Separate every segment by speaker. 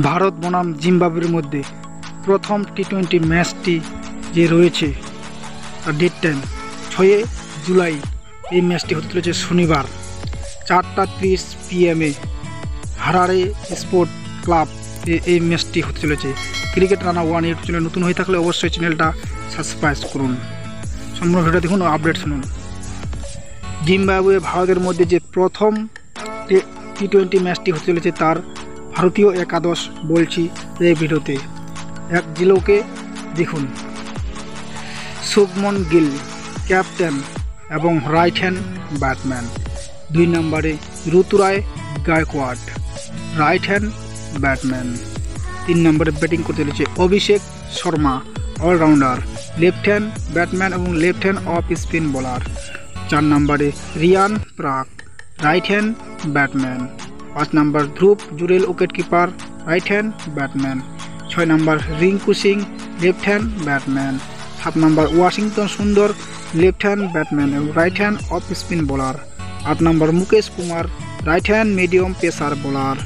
Speaker 1: ভারত বনাম জিম্বাবুয়ের মধ্যে প্রথম টি-20 ম্যাচটি যে রয়েছে তার ডেট টাইম 6 জুলাই। এই ম্যাচটি হতে চলেছে শনিবার 4:30 PM হারারে স্পোর্ট ক্লাব এই ম্যাচটি হতে চলেছে। ক্রিকেট রানা 1 ইউটিউব চ্যানেল নতুন হয়ে থাকলে অবশ্যই চ্যানেলটা সাবস্ক্রাইব করুন। সম্পূর্ণ ভিডিও দেখুন ও আপডেট শুনুন। জিম্বাবুয়ে ভারতের মধ্যে যে প্রথম টি-20 ম্যাচটি হতে চলেছে তার ভারতীয় একাদশ বলছি এই ভিডিওতে। এক জিলোকে দেখুন, শুভমন গিল ক্যাপ্টেন এবং রাইট হ্যান্ড ব্যাটম্যান। 2 নম্বরে Ruturaj Gaikwad right hand batman. 3 নম্বরে ব্যাটিং করতে চলেছে Abhishek Sharma allrounder left hand batman এবং left hand off spin bowler. 4 নম্বরে Riyan Parag right hand batman. 5 number Dhruv Jurel wicket keeper right hand batman. 6 number Rinku Singh left hand batman. 7 number Washington Sundar left hand batman এবং right hand off spin bowler. 8 number Mukesh Kumar right hand medium pacer bowler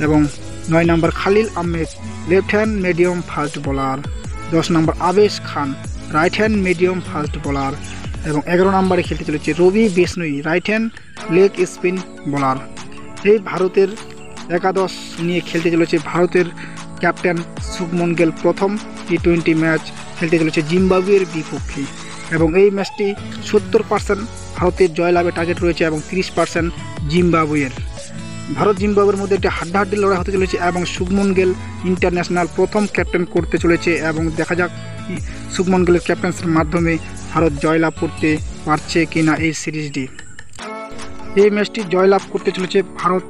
Speaker 1: এবং 9 number Khaleel Ahmed left hand medium fast bowler. 10 number Avesh Khan right hand medium fast bowler এবং 11 নম্বরে খেলতে চলেছে Ravi Bishnoi right hand leg spin bowler. এই ভারতের একাদশ নিয়ে খেলতে চলেছে ভারতের ক্যাপ্টেন শুভমন গিল। প্রথম টি-20 ম্যাচ খেলতে চলেছে জিম্বাবুয়ের বিপক্ষে এবং এই ম্যাচটি 70% ভারতের জয়লাভের টার্গেট রয়েছে এবং 30% জিম্বাবুয়ের। ভারত জিম্বাবুয়ের মধ্যে একটি হাড্ডাহাড্ডি লড়াই হতে চলেছে এবং শুভমন গিল ইন্টারন্যাশনাল প্রথম ক্যাপ্টেন করতে চলেছে এবং দেখা যাক শুভমন গিলের ক্যাপ্টেন্সির মাধ্যমে ভারত জয়লাভ করতে পারছে কিনা এই সিরিজটি। এই ম্যাচটি জয়লাভ করতে চলেছে ভারত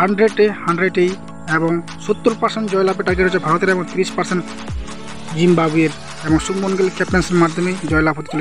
Speaker 1: 100-100 এবং 70% জয়লাভের টার্গেট রয়েছে ভারতের এবং 30% জিম্বাবুয়ের এবং শুভমন গিল ক্যাপ্টেন্সির মাধ্যমে জয়লাভ হতে চলেছে।